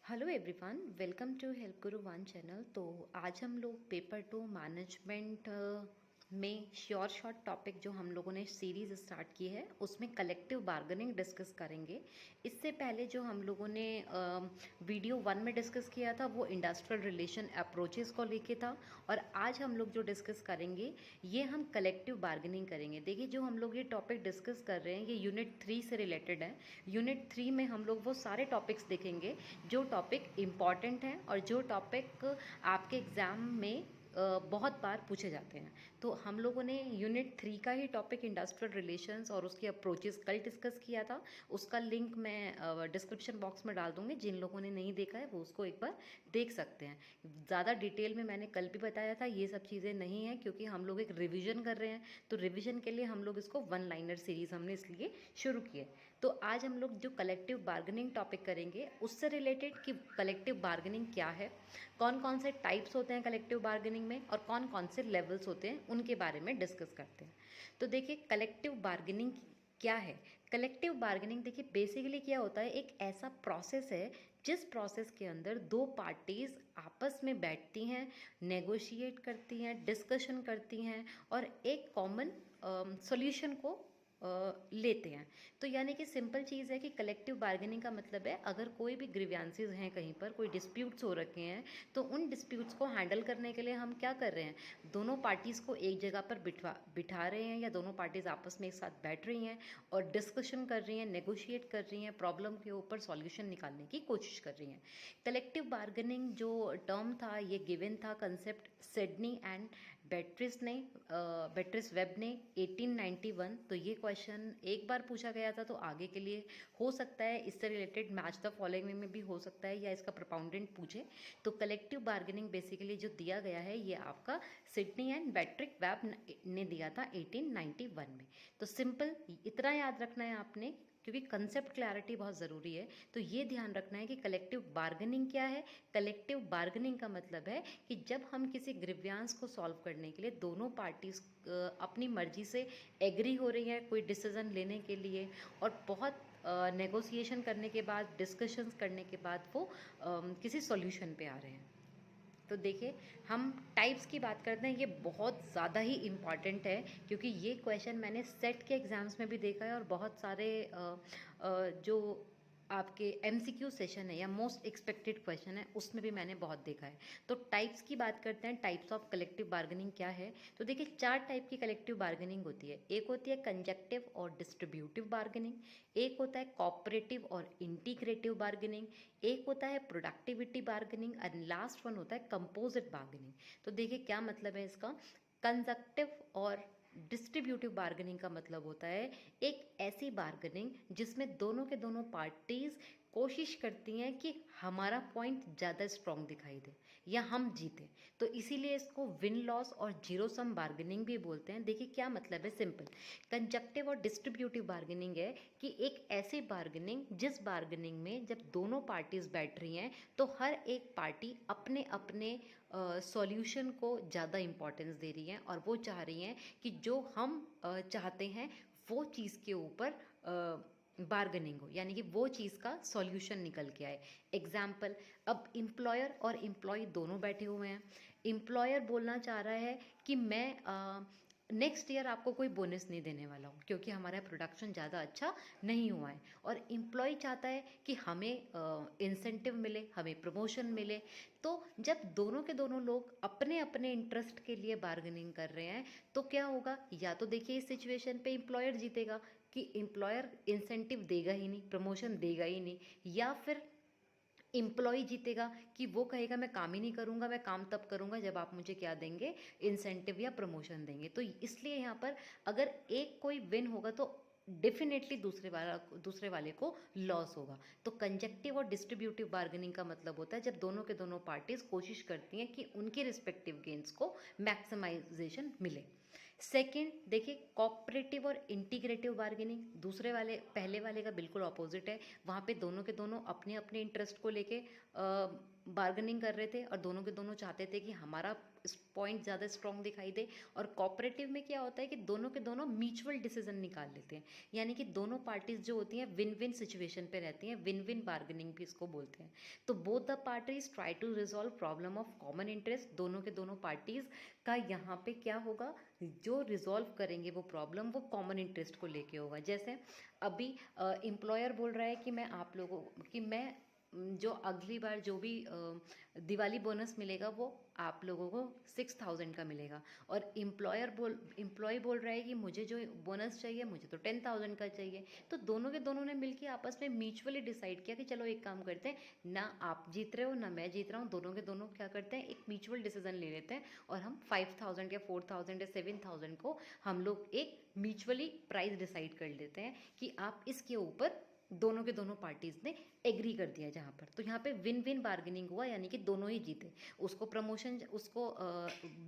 Hello everyone, welcome to Help Guru one channel. तो आज हम लोग पेपर टू मैनेजमेंट में शॉर्ट टॉपिक जो हम लोगों ने सीरीज़ स्टार्ट की है उसमें कलेक्टिव बार्गेनिंग डिस्कस करेंगे। इससे पहले जो हम लोगों ने वीडियो वन में डिस्कस किया था वो इंडस्ट्रियल रिलेशन अप्रोचेस को लेके था, और आज हम लोग जो डिस्कस करेंगे ये हम कलेक्टिव बार्गेनिंग करेंगे। देखिए, जो हम लोग ये टॉपिक डिस्कस कर रहे हैं ये यूनिट 3 से रिलेटेड है। यूनिट 3 में हम लोग वो सारे टॉपिक्स देखेंगे जो टॉपिक इम्पॉर्टेंट हैं और जो टॉपिक आपके एग्ज़ाम में बहुत बार पूछे जाते हैं। तो हम लोगों ने यूनिट 3 का ही टॉपिक इंडस्ट्रियल रिलेशंस और उसकी अप्रोचेस कल डिस्कस किया था। उसका लिंक मैं डिस्क्रिप्शन बॉक्स में डाल दूँगी। जिन लोगों ने नहीं देखा है वो उसको एक बार देख सकते हैं। ज़्यादा डिटेल में मैंने कल भी बताया था, ये सब चीज़ें नहीं हैं क्योंकि हम लोग एक रिविज़न कर रहे हैं। तो रिविज़न के लिए हम लोग इसको वन लाइनर सीरीज़ हमने इसलिए शुरू की है। तो आज हम लोग जो कलेक्टिव बार्गेनिंग टॉपिक करेंगे उससे रिलेटेड कि कलेक्टिव बार्गेनिंग क्या है, कौन कौन से टाइप्स होते हैं कलेक्टिव बार्गेनिंग में और कौन कौन से लेवल्स होते हैं उनके बारे में डिस्कस करते हैं। तो देखिए, कलेक्टिव बार्गेनिंग क्या है। कलेक्टिव बार्गेनिंग देखिए बेसिकली क्या होता है, एक ऐसा प्रोसेस है जिस प्रोसेस के अंदर दो पार्टीज आपस में बैठती हैं, नेगोशिएट करती हैं, डिस्कशन करती हैं और एक कॉमन सॉल्यूशन को लेते हैं। तो यानी कि सिंपल चीज़ है कि कलेक्टिव बार्गेनिंग का मतलब है अगर कोई भी ग्रीवियंसेस हैं, कहीं पर कोई डिस्प्यूट्स हो रखे हैं, तो उन डिस्प्यूट्स को हैंडल करने के लिए हम क्या कर रहे हैं, दोनों पार्टीज़ को एक जगह पर बिठा रहे हैं या दोनों पार्टीज़ आपस में एक साथ बैठ रही हैं और डिस्कशन कर रही हैं, नेगोशिएट कर रही हैं, प्रॉब्लम के ऊपर सॉल्यूशन निकालने की कोशिश कर रही हैं। कलेक्टिव बार्गेनिंग जो टर्म था ये गिवन था कंसेप्ट सिडनी एंड बेट्रिस वेब ने 1891। तो ये क्वेश्चन एक बार पूछा गया था, तो आगे के लिए हो सकता है इससे रिलेटेड मैच द फॉलोइंग में भी हो सकता है या इसका प्रोपाउंडेंट पूछे। तो कलेक्टिव बार्गेनिंग बेसिकली जो दिया गया है ये आपका सिडनी एंड बेट्रिक वेब ने दिया था 1891 में। तो सिंपल इतना याद रखना है आपने क्योंकि कंसेप्ट क्लैरिटी बहुत ज़रूरी है। तो ये ध्यान रखना है कि कलेक्टिव बार्गेनिंग क्या है। कलेक्टिव बार्गेनिंग का मतलब है कि जब हम किसी ग्रीवियंस को सॉल्व करने के लिए दोनों पार्टीज अपनी मर्जी से एग्री हो रही हैं कोई डिसीजन लेने के लिए और बहुत नेगोशिएशन करने के बाद, डिस्कशंस करने के बाद वो किसी सॉल्यूशन पे आ रहे हैं। तो देखिए, हम टाइप्स की बात करते हैं, ये बहुत ज़्यादा ही इम्पॉर्टेंट है क्योंकि ये क्वेश्चन मैंने सेट के एग्ज़ाम्स में भी देखा है और बहुत सारे जो आपके एमसीक्यू सेशन है या मोस्ट एक्सपेक्टेड क्वेश्चन है उसमें भी मैंने बहुत देखा है। तो टाइप्स की बात करते हैं, टाइप्स ऑफ कलेक्टिव बार्गेनिंग क्या है। तो देखिए, चार टाइप की कलेक्टिव बार्गेनिंग होती है। एक होती है कंजक्टिव और डिस्ट्रीब्यूटिव बार्गेनिंग, एक होता है कोऑपरेटिव और इंटीग्रेटिव बार्गेनिंग, एक होता है productivity bargaining and last one होता है कंपोजिट बार्गेनिंग। तो देखिए क्या मतलब है इसका। कंजक्टिव और डिस्ट्रीब्यूटिव बार्गेनिंग का मतलब होता है एक ऐसी बार्गेनिंग जिसमें दोनों के दोनों पार्टीज कोशिश करती हैं कि हमारा पॉइंट ज़्यादा स्ट्रॉन्ग दिखाई दे या हम जीते। तो इसीलिए इसको विन लॉस और जीरो सम बार्गेनिंग भी बोलते हैं। देखिए क्या मतलब है, सिंपल। कंजक्टिव और डिस्ट्रीब्यूटिव बार्गेनिंग है कि एक ऐसी बार्गेनिंग जिस बार्गेनिंग में जब दोनों पार्टीज बैठ रही हैं तो हर एक पार्टी अपने अपने सॉल्यूशन को ज़्यादा इम्पोर्टेंस दे रही हैं और वो चाह रही हैं कि जो हम चाहते हैं वो चीज़ के ऊपर बार्गेनिंग हो, यानी कि वो चीज़ का सॉल्यूशन निकल के आए। एग्जाम्पल, अब एम्प्लॉयर और एम्प्लॉय दोनों बैठे हुए हैं। एम्प्लॉयर बोलना चाह रहा है कि मैं नेक्स्ट ईयर आपको कोई बोनस नहीं देने वाला हूँ क्योंकि हमारा प्रोडक्शन ज़्यादा अच्छा नहीं हुआ है, और एम्प्लॉय चाहता है कि हमें इंसेंटिव मिले, हमें प्रमोशन मिले। तो जब दोनों के दोनों लोग अपने अपने इंटरेस्ट के लिए बार्गेनिंग कर रहे हैं तो क्या होगा, या तो देखिए इस सिचुएशन पे एम्प्लॉयर जीतेगा कि एम्प्लॉयर इंसेंटिव देगा ही नहीं, प्रमोशन देगा ही नहीं, या फिर एम्प्लॉय जीतेगा कि वो कहेगा मैं काम ही नहीं करूँगा, मैं काम तब करूँगा जब आप मुझे क्या देंगे, इंसेंटिव या प्रमोशन देंगे। तो इसलिए यहाँ पर अगर एक कोई विन होगा तो डेफिनेटली दूसरे वाले को लॉस होगा। तो कंजक्टिव और डिस्ट्रीब्यूटिव बार्गेनिंग का मतलब होता है जब दोनों के दोनों पार्टीज कोशिश करती हैं कि उनके रिस्पेक्टिव गेन्स को मैक्सिमाइजेशन मिले। सेकंड देखिए, कोऑपरेटिव और इंटीग्रेटिव बार्गेनिंग दूसरे वाले पहले वाले का बिल्कुल ऑपोजिट है। वहाँ पे दोनों के दोनों अपने अपने इंटरेस्ट को लेके बार्गेनिंग कर रहे थे और दोनों के दोनों चाहते थे कि हमारा पॉइंट ज़्यादा स्ट्रॉन्ग दिखाई दे। और कोऑपरेटिव में क्या होता है कि दोनों के दोनों म्यूचुअल डिसीजन निकाल लेते हैं, यानी कि दोनों पार्टीज जो होती हैं विन विन सिचुएशन पे रहती हैं, विन विन बार्गेनिंग भी इसको बोलते हैं। तो both the parties try to resolve problem of common interest. दोनों के दोनों पार्टीज का यहाँ पे क्या होगा, जो रिजॉल्व करेंगे वो प्रॉब्लम वो कॉमन इंटरेस्ट को लेके होगा। जैसे अभी एम्प्लॉयर बोल रहा है कि मैं आप लोगों कि मैं जो अगली बार जो भी दिवाली बोनस मिलेगा वो आप लोगों को 6,000 का मिलेगा, और एम्प्लॉय बोल रहा है कि मुझे जो बोनस चाहिए मुझे तो 10,000 का चाहिए। तो दोनों के दोनों ने मिलकर आपस में म्यूचुअली डिसाइड किया कि चलो एक काम करते हैं, ना आप जीत रहे हो ना मैं जीत रहा हूँ, दोनों के दोनों क्या करते हैं, एक म्यूचुअल डिसीजन ले लेते हैं और हम 5,000 या 4,000 या 7,000 को हम लोग एक म्यूचुअली प्राइस डिसाइड कर लेते हैं कि आप इसके ऊपर दोनों के दोनों पार्टीज ने एग्री कर दिया जहाँ पर। तो यहाँ पे विन विन बार्गेनिंग हुआ, यानी कि दोनों ही जीते। उसको प्रमोशन, उसको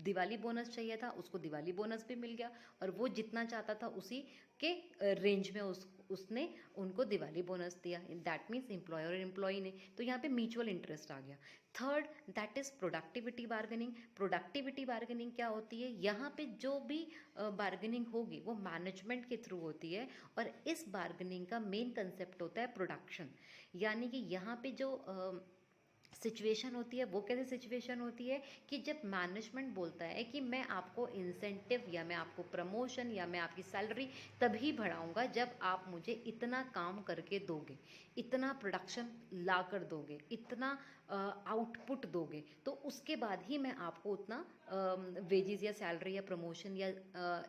दिवाली बोनस चाहिए था, उसको दिवाली बोनस भी मिल गया, और वो जितना चाहता था उसी के रेंज में उसने उनको दिवाली बोनस दिया। दैट मीन्स एम्प्लॉयर और एम्प्लॉई ने, तो यहाँ पे म्यूचुअल इंटरेस्ट आ गया। Third, that is productivity bargaining. Productivity bargaining क्या होती है, यहाँ पे जो भी बार्गेनिंग होगी वो मैनेजमेंट के थ्रू होती है, और इस बार्गेनिंग का मेन कंसेप्ट होता है प्रोडक्शन। यानी कि यहाँ पे जो सिचुएशन होती है वो कैसे सिचुएशन होती है कि जब मैनेजमेंट बोलता है कि मैं आपको इंसेंटिव या मैं आपको प्रमोशन या मैं आपकी सैलरी तभी बढ़ाऊंगा जब आप मुझे इतना काम करके दोगे, इतना प्रोडक्शन ला कर दोगे, इतना आउटपुट दोगे, तो उसके बाद ही मैं आपको उतना वेजेस या सैलरी या प्रमोशन या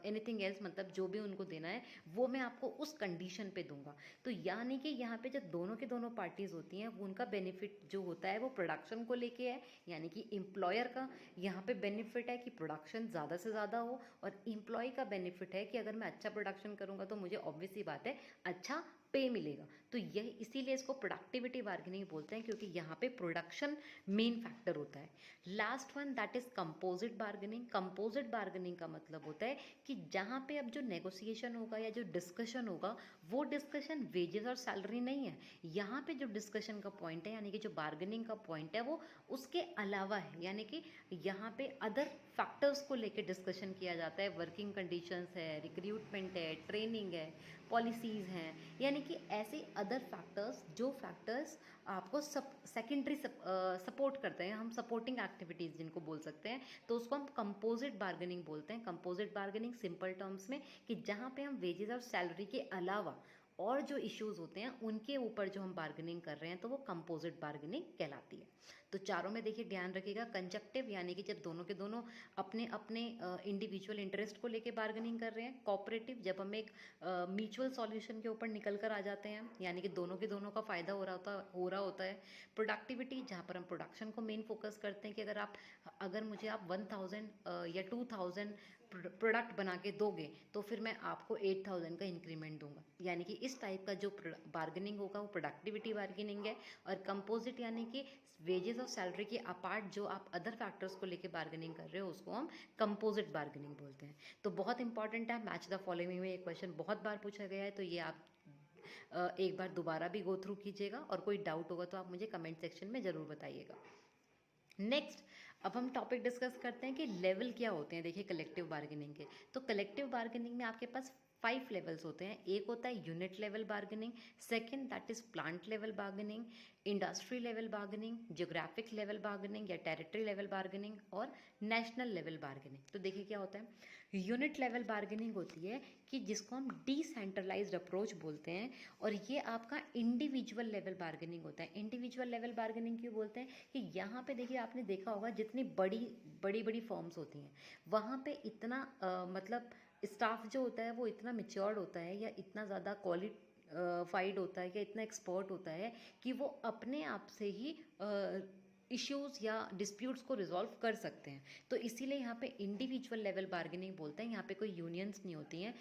एनीथिंग एल्स, मतलब जो भी उनको देना है वो मैं आपको उस कंडीशन पे दूंगा। तो यानी कि यहाँ पे जब दोनों के दोनों पार्टीज होती हैं वो उनका बेनिफिट जो होता है वो प्रोडक्शन को लेके है, यानी कि एम्प्लॉयर का यहाँ पे बेनिफिट है कि प्रोडक्शन ज़्यादा से ज़्यादा हो, और एम्प्लॉय का बेनिफिट है कि अगर मैं अच्छा प्रोडक्शन करूँगा तो मुझे ऑब्वियस सी बात है अच्छा पे मिलेगा। तो यह इसीलिए इसको प्रोडक्टिविटी बार्गेनिंग बोलते हैं, क्योंकि यहाँ पे प्रोडक्शन मेन फैक्टर होता है। Last one that is composite bargaining. Composite bargaining का मतलब होता है कि जहाँ पे अब जो नेगोशिएशन होगा या जो डिस्कशन होगा वो डिस्कशन वेजेस और सैलरी नहीं है। यहाँ पे जो डिस्कशन का पॉइंट है, यानी कि जो बार्गेनिंग का पॉइंट है वो उसके अलावा है, यानी कि यहाँ पे अदर फैक्टर्स को लेके डिस्कशन किया जाता है। वर्किंग कंडीशंस है, रिक्रूटमेंट है, ट्रेनिंग है, पॉलिसीज़ हैं, यानी कि ऐसे अदर फैक्टर्स जो फैक्टर्स आपको सेकेंडरी सपोर्ट करते हैं, हम सपोर्टिंग एक्टिविटीज़ जिनको बोल सकते हैं, तो उसको हम कंपोजिट बार्गेनिंग बोलते हैं। कंपोजिट बार्गेनिंग सिंपल टर्म्स में कि जहाँ पे हम वेजेस और सैलरी के अलावा और जो इश्यूज होते हैं उनके ऊपर जो हम बार्गेनिंग कर रहे हैं तो वो कंपोजिट बार्गेनिंग कहलाती है। तो चारों में देखिए ध्यान रखिएगा, कंजक्टिव यानी कि जब दोनों के दोनों अपने अपने इंडिविजुअल इंटरेस्ट को लेके बार्गेनिंग कर रहे हैं। कोऑपरेटिव जब हम एक म्यूचुअल सॉल्यूशन के ऊपर निकल कर आ जाते हैं, यानी कि दोनों के दोनों का फ़ायदा हो रहा होता है। प्रोडक्टिविटी जहाँ पर हम प्रोडक्शन को मेन फोकस करते हैं कि अगर मुझे आप 1,000 या 2,000 प्रोडक्ट बना के दोगे तो फिर मैं आपको 8,000 का इंक्रीमेंट दूंगा, यानी कि इस टाइप का जो बार्गेनिंग होगा वो प्रोडक्टिविटी बार्गेनिंग है। और कंपोजिट यानी कि वेजेस और सैलरी के अपार्ट जो आप अदर फैक्टर्स को लेके बार्गेनिंग कर रहे हो उसको हम कंपोजिट बार्गेनिंग बोलते हैं। तो बहुत इंपॉर्टेंट है, मैच द फॉलोइंग में ये क्वेश्चन बहुत बार पूछा गया है, तो ये आप एक बार दोबारा भी गो थ्रू कीजिएगा, और कोई डाउट होगा तो आप मुझे कमेंट सेक्शन में ज़रूर बताइएगा। नेक्स्ट, अब हम टॉपिक डिस्कस करते हैं कि लेवल क्या होते हैं। देखिए कलेक्टिव बार्गेनिंग के, तो कलेक्टिव बार्गेनिंग में आपके पास 5 लेवल्स होते हैं। एक होता है unit level bargaining, second that is plant level bargaining, industry level bargaining, geographic level bargaining या टेरिटरी लेवल बार्गेनिंग, और नेशनल लेवल बार्गेनिंग। तो देखिए क्या होता है, यूनिट लेवल बार्गेनिंग होती है कि जिसको हम डिसेंट्रलाइज्ड अप्रोच बोलते हैं, और ये आपका इंडिविजुअल लेवल बार्गेनिंग होता है। इंडिविजुअल लेवल बार्गेनिंग क्यों बोलते हैं कि यहाँ पे देखिए आपने देखा होगा जितनी बड़ी बड़ी फॉर्म्स होती हैं वहाँ पे इतना मतलब स्टाफ जो होता है वो इतना मेच्योर्ड होता है या इतना ज़्यादा क्वालिफाइड होता है या इतना एक्सपर्ट होता है कि वो अपने आप से ही इश्यूज या डिस्प्यूट्स को रिजॉल्व कर सकते हैं। तो इसीलिए यहाँ पे इंडिविजुअल लेवल बार्गेनिंग बोलते हैं। यहाँ पे कोई यूनियंस नहीं होती हैं,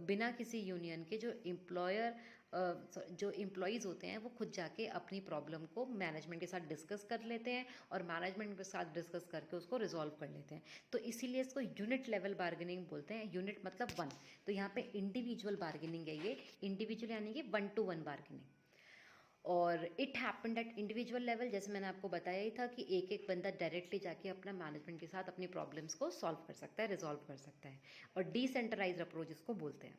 बिना किसी यूनियन के जो एम्प्लॉयर जो एम्प्लॉयज़ होते हैं वो खुद जाके अपनी प्रॉब्लम को मैनेजमेंट के साथ डिस्कस कर लेते हैं और मैनेजमेंट के साथ डिस्कस करके उसको रिजॉल्व कर लेते हैं। तो इसीलिए इसको यूनिट लेवल बार्गेनिंग बोलते हैं। यूनिट मतलब वन, तो यहाँ पे इंडिविजुअल बार्गेनिंग है ये, इंडिविजुअल यानी कि 1 to 1 बार्गेनिंग। और it happened at individual level, जैसे मैंने आपको बताया ही था कि एक एक बंदा डायरेक्टली जाके अपना मैनेजमेंट के साथ अपनी प्रॉब्लम्स को सॉल्व कर सकता है, रिजॉल्व कर सकता है। और डिसेंट्रलाइज्ड अप्रोच इसको बोलते हैं।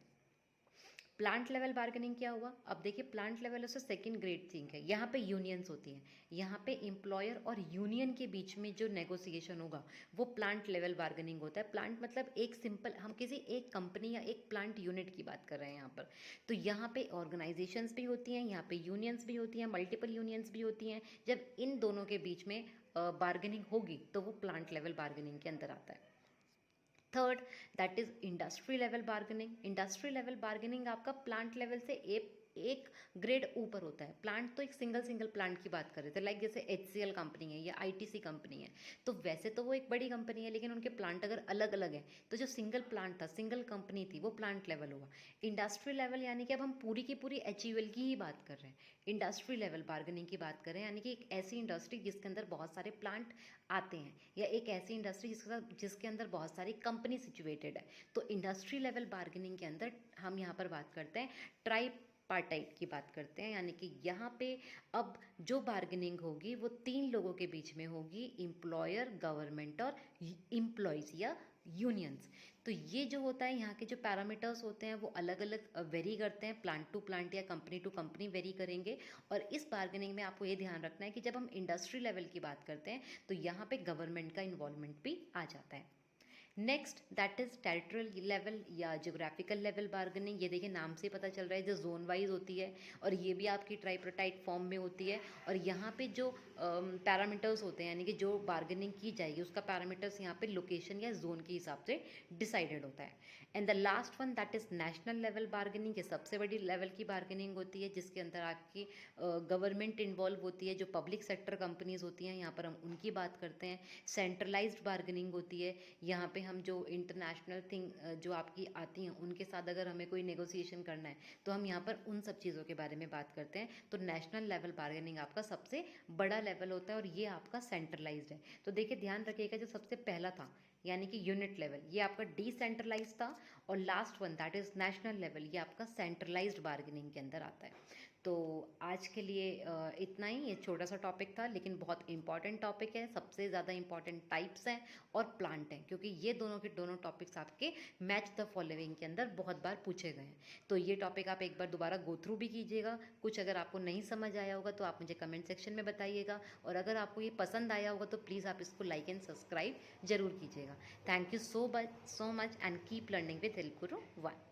प्लांट लेवल बार्गेनिंग क्या हुआ? अब देखिए प्लांट लेवल उससे सेकंड ग्रेड थिंग है। यहाँ पे यूनियंस होती हैं, यहाँ पे एम्प्लॉयर और यूनियन के बीच में जो नेगोशिएशन होगा वो प्लांट लेवल बार्गेनिंग होता है। प्लांट मतलब एक सिंपल, हम किसी एक कंपनी या एक प्लांट यूनिट की बात कर रहे हैं यहाँ पर। तो यहाँ पे ऑर्गेनाइजेशंस भी होती हैं, यहाँ पे यूनियंस भी होती हैं, मल्टीपल यूनियंस भी होती हैं। जब इन दोनों के बीच में बार्गेनिंग होगी तो वो प्लांट लेवल बार्गेनिंग के अंदर आता है। Third, that is industry level bargaining. Industry level bargaining आपका प्लांट लेवल से एक ग्रेड ऊपर होता है। प्लांट तो एक सिंगल प्लांट की बात कर रहे थे, लाइक जैसे HCL कंपनी है या ITC कंपनी है, तो वैसे तो वो एक बड़ी कंपनी है, लेकिन उनके प्लांट अगर अलग अलग हैं तो जो सिंगल प्लांट था, सिंगल कंपनी थी, वो प्लांट लेवल हुआ। इंडस्ट्री लेवल यानी कि अब हम पूरी की पूरी HUL की ही बात कर रहे हैं, इंडस्ट्री लेवल बार्गेनिंग की बात कर रहे हैं, यानी कि एक ऐसी इंडस्ट्री जिसके अंदर बहुत सारे प्लांट आते हैं, या एक ऐसी इंडस्ट्री जिसके अंदर बहुत सारी कंपनी सिचुएटेड है। तो इंडस्ट्री लेवल बार्गेनिंग के अंदर हम यहाँ पर बात करते हैं ट्राइपार्टाइट की बात करते हैं, यानी कि यहाँ पे अब जो बार्गेनिंग होगी वो 3 लोगों के बीच में होगी, एम्प्लॉयर, गवर्नमेंट और एम्प्लॉयज़ या यूनियंस। तो ये जो होता है, यहाँ के जो पैरामीटर्स होते हैं वो अलग अलग वेरी करते हैं, प्लांट टू प्लांट या कंपनी टू कंपनी वेरी करेंगे। और इस बार्गेनिंग में आपको ये ध्यान रखना है कि जब हम इंडस्ट्री लेवल की बात करते हैं तो यहाँ पे गवर्नमेंट का इन्वॉल्वमेंट भी आ जाता है। Next, that is territorial level या जोग्राफिकल लेवल बार्गेनिंग। ये देखिए नाम से पता चल रहा है, जो जोन वाइज होती है और ये भी आपकी ट्राइपार्टाइट फॉर्म में होती है। और यहाँ पे जो पैरामीटर्स होते हैं, यानी कि जो बार्गेनिंग की जाएगी उसका पैरामीटर्स यहाँ पे लोकेशन या जोन के हिसाब से डिसाइडेड होता है। And the last one, that is national level bargaining. ये सबसे बड़ी लेवल की बार्गेनिंग होती है, जिसके अंदर आपकी गवर्नमेंट इन्वॉल्व होती है, जो पब्लिक सेक्टर कंपनीज होती हैं यहाँ पर हम उनकी बात करते हैं। सेंट्रलाइज्ड बार्गेनिंग होती है, यहाँ पे हम जो इंटरनेशनल थिंग जो आपकी आती हैं उनके साथ अगर हमें कोई नेगोशिएशन करना है तो हम यहाँ पर उन सब चीज़ों के बारे में बात करते हैं। तो नेशनल लेवल बार्गेनिंग आपका सबसे बड़ा लेवल होता है और ये आपका सेंट्रलाइज्ड है। तो देखिए ध्यान रखिएगा, जो सबसे पहला था यानी कि यूनिट लेवल, ये आपका डिसेंट्रलाइज था, और last one that is national level, ये आपका सेंट्रलाइज्ड बार्गेनिंग के अंदर आता है। तो आज के लिए इतना ही, ये छोटा सा टॉपिक था लेकिन बहुत इंपॉर्टेंट टॉपिक है। सबसे ज़्यादा इंपॉर्टेंट टाइप्स हैं और प्लांट हैं, क्योंकि ये दोनों के दोनों टॉपिक्स आपके मैच द फॉलोइंग के अंदर बहुत बार पूछे गए हैं। तो ये टॉपिक आप एक बार दोबारा गो थ्रू भी कीजिएगा। कुछ अगर आपको नहीं समझ आया होगा तो आप मुझे कमेंट सेक्शन में बताइएगा, और अगर आपको ये पसंद आया होगा तो प्लीज़ आप इसको लाइक एंड सब्सक्राइब जरूर कीजिएगा। Thank you so much and keep learning with help Guru 1।